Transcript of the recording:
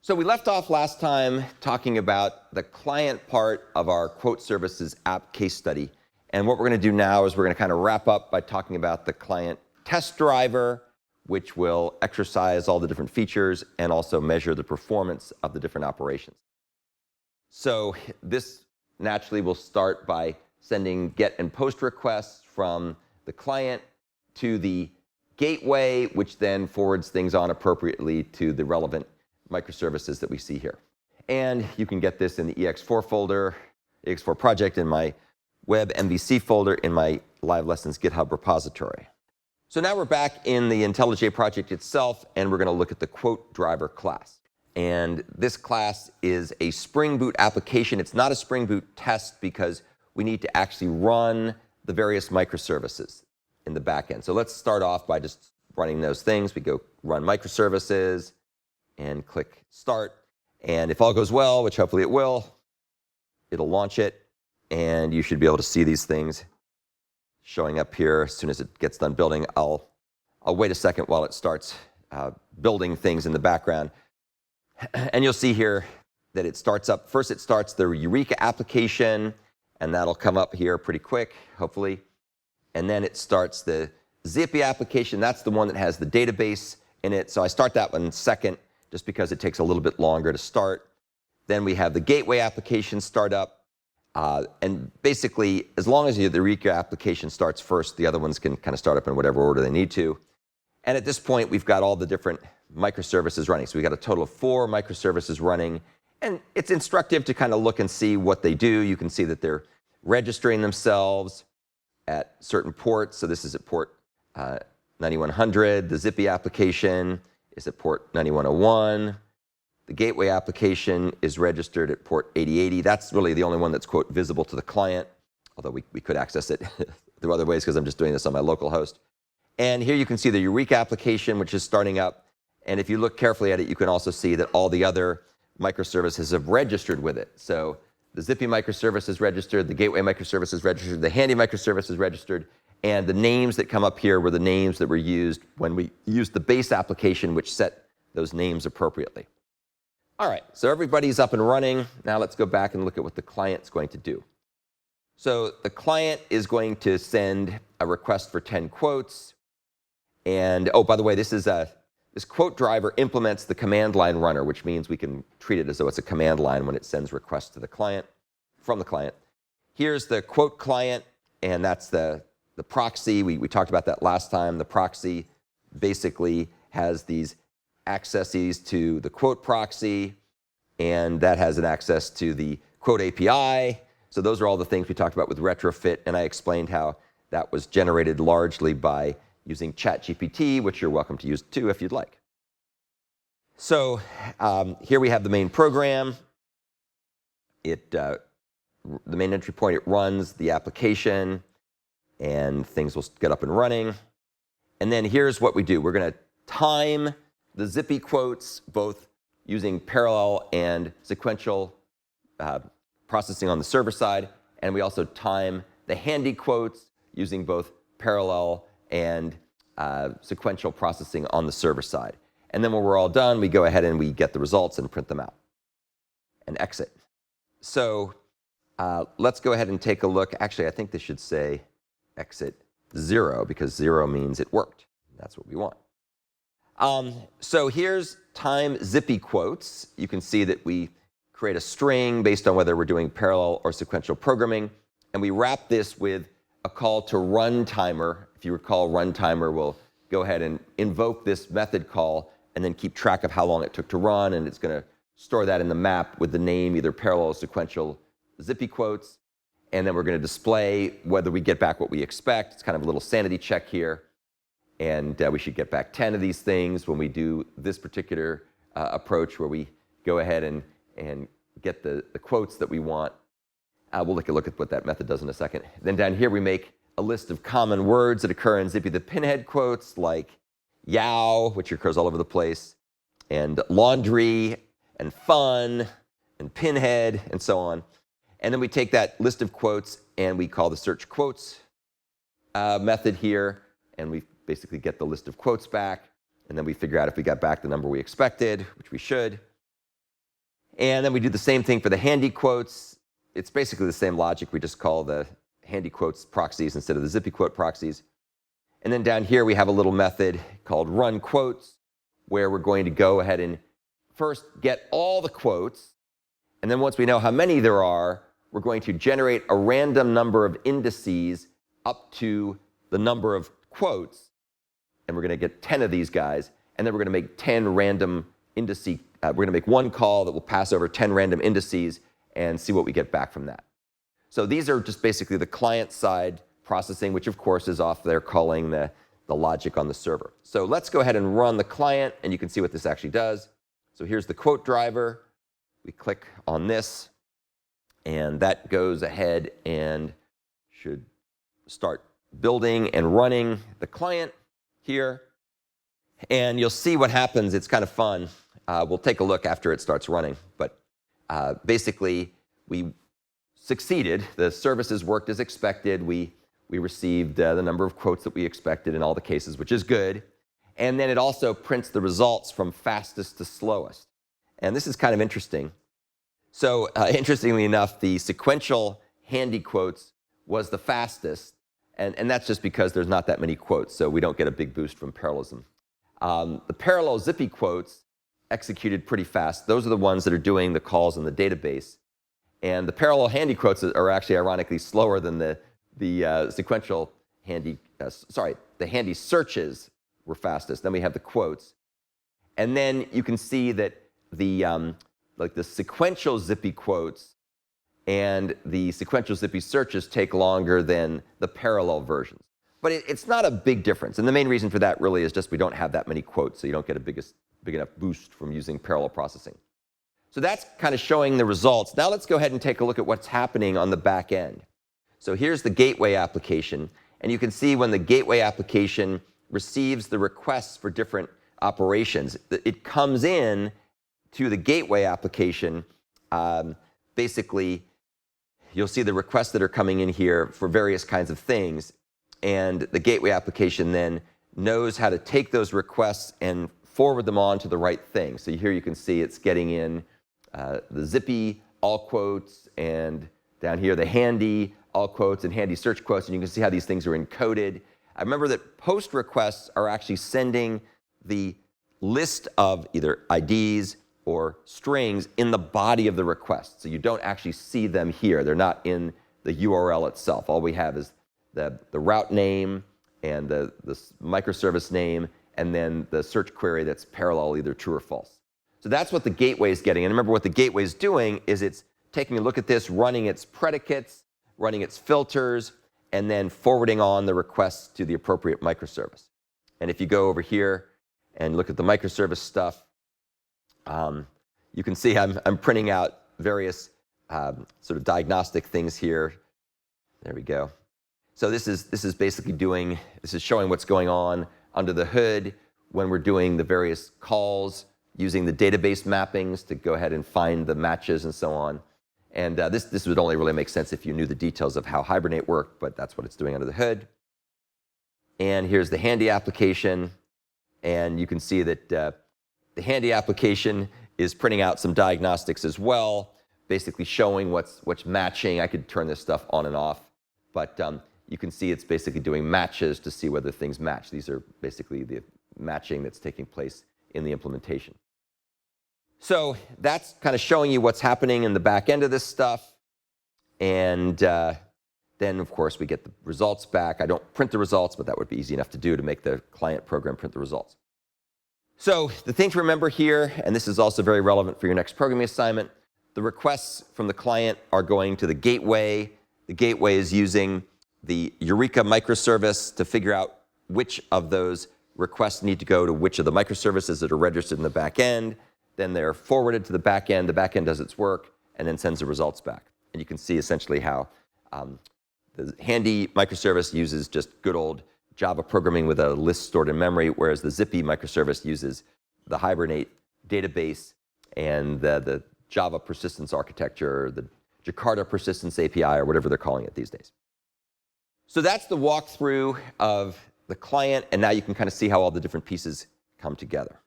So we left off last time talking about the client part of our QuoteServices app case study. And what we're going to do now is we're going to kind of wrap up by talking about the client test driver, which will exercise all the different features and also measure the performance of the different operations. So this naturally will start by sending get and post requests from the client to the gateway, which then forwards things on appropriately to the relevant microservices that we see here. And you can get this in the EX4 folder, EX4 project, in my web MVC folder, in my live lessons GitHub repository. So now we're back in the IntelliJ project itself, and we're going to look at the quote driver class. And this class is a Spring Boot application. It's not a Spring Boot test because we need to actually run the various microservices in the back end. So let's start off by just running those things. We go run microservices and click start. And if all goes well, which hopefully it will, it'll launch it. And you should be able to see these things showing up here as soon as it gets done building. I'll wait a second while it starts building things in the background. And you'll see here that it starts up. First, it starts the Eureka application, and that'll come up here pretty quick, hopefully. And then it starts the Zippy application. That's the one that has the database in it. So I start that one second, just because it takes a little bit longer to start. Then we have the gateway application start up. And basically, as long as the Eureka application starts first, the other ones can kind of start up in whatever order they need to. And at this point, we've got all the different microservices running. So we've got a total of 4 microservices running. And it's instructive to kind of look and see what they do. You can see that they're registering themselves at certain ports. So this is at port 9100. The Zippy application is at port 9101. The gateway application is registered at port 8080. That's really the only one that's, quote, visible to the client, although we could access it through other ways because I'm just doing this on my local host. And here you can see the Eureka application, which is starting up. And if you look carefully at it, you can also see that all the other microservices have registered with it. So the Zippy microservice is registered, the gateway microservice is registered, the Handey microservice is registered, and the names that come up here were the names that were used when we used the base application, which set those names appropriately. All right, so everybody's up and running. Now let's go back and look at what the client's going to do. So the client is going to send a request for 10 quotes. And, oh, by the way, this quote driver implements the command line runner, which means we can treat it as though it's a command line when it sends requests to the client, from the client. Here's the quote client, and that's the proxy. We talked about that last time. The proxy basically has these accesses to the quote proxy, and that has an access to the quote API. So those are all the things we talked about with retrofit, and I explained how that was generated largely by using ChatGPT, which you're welcome to use too if you'd like. So here we have the main program. The main entry point, it runs the application, and things will get up and running. And then here's what we do. We're going to time the Zippy quotes, both using parallel and sequential processing on the server side. And we also time the Handey quotes using both parallel and sequential processing on the server side. And then when we're all done, we go ahead and we get the results and print them out and exit. So let's go ahead and take a look. Actually, I think this should say exit 0, because 0 means it worked. That's what we want. So here's time Zippy quotes. You can see that we create a string based on whether we're doing parallel or sequential programming. And we wrap this with a call to run timer. If you recall, run timer will go ahead and invoke this method call and then keep track of how long it took to run. And it's going to store that in the map with the name, either parallel or sequential Zippy quotes. And then we're going to display whether we get back what we expect. It's kind of a little sanity check here. And we should get back 10 of these things when we do this particular approach, where we go ahead and get the quotes that we want. We'll look at what that method does in a second. Then down here, we make a list of common words that occur in Zippy, the pinhead quotes, like yow, which occurs all over the place, and laundry, and fun, and pinhead, and so on. And then we take that list of quotes, and we call the search quotes method here, and we basically get the list of quotes back, and then we figure out if we got back the number we expected, which we should. And then we do the same thing for the Handey quotes. It's basically the same logic. We just call the Handey quotes proxies instead of the Zippy quote proxies. And then down here, we have a little method called run quotes, where we're going to go ahead and first get all the quotes. And then once we know how many there are, we're going to generate a random number of indices up to the number of quotes. And we're going to get 10 of these guys. And then we're going to make 10 random indices. We're going to make one call that will pass over 10 random indices and see what we get back from that. So these are just basically the client-side processing, which of course is off there calling the logic on the server. So let's go ahead and run the client, and you can see what this actually does. So here's the quote driver. We click on this, and that goes ahead and should start building and running the client here. And you'll see what happens. It's kind of fun. We'll take a look after it starts running. But basically, we succeeded. The services worked as expected. We received the number of quotes that we expected in all the cases, which is good. And then it also prints the results from fastest to slowest. And this is kind of interesting. So interestingly enough, the sequential Handey quotes was the fastest. And that's just because there's not that many quotes, so we don't get a big boost from parallelism. The parallel Zippy quotes executed pretty fast. Those are the ones that are doing the calls in the database. And the parallel Handey quotes are actually ironically slower than the sequential Handey, the Handey searches were fastest. Then we have the quotes. And then you can see that the sequential Zippy quotes and the sequential Zippy searches take longer than the parallel versions. But it's not a big difference. And the main reason for that really is just we don't have that many quotes, so you don't get a big enough boost from using parallel processing. So that's kind of showing the results. Now let's go ahead and take a look at what's happening on the back end. So here's the gateway application. And you can see when the gateway application receives the requests for different operations, it comes in to the gateway application. Basically, you'll see the requests that are coming in here for various kinds of things. And the gateway application then knows how to take those requests and forward them on to the right thing. So here you can see it's getting in the Zippy all quotes, and down here the Handey all quotes and Handey search quotes, and you can see how these things are encoded. I remember that post requests are actually sending the list of either IDs or strings in the body of the request. So you don't actually see them here. They're not in the URL itself. All we have is the route name and the microservice name, and then the search query that's parallel, either true or false. So that's what the gateway is getting. And remember, what the gateway is doing is it's taking a look at this, running its predicates, running its filters, and then forwarding on the requests to the appropriate microservice. And if you go over here and look at the microservice stuff, you can see I'm printing out various sort of diagnostic things here. There we go. So this is basically showing what's going on under the hood when we're doing the various calls using the database mappings to go ahead and find the matches and so on. And this would only really make sense if you knew the details of how Hibernate worked, but that's what it's doing under the hood. And here's the Handey application. And you can see that the Handey application is printing out some diagnostics as well, basically showing what's matching. I could turn this stuff on and off, but you can see it's basically doing matches to see whether things match. These are basically the matching that's taking place in the implementation. So that's kind of showing you what's happening in the back end of this stuff. And then, of course, we get the results back. I don't print the results, but that would be easy enough to do to make the client program print the results. So the thing to remember here, and this is also very relevant for your next programming assignment, the requests from the client are going to the gateway. The gateway is using the Eureka microservice to figure out which of those requests need to go to which of the microservices that are registered in the back end. Then they're forwarded to the back end. The back end does its work and then sends the results back. And you can see essentially how the Handey microservice uses just good old Java programming with a list stored in memory, whereas the Zippy microservice uses the Hibernate database and the Java persistence architecture, the Jakarta persistence API, or whatever they're calling it these days. So that's the walkthrough of the client, and now you can kind of see how all the different pieces come together.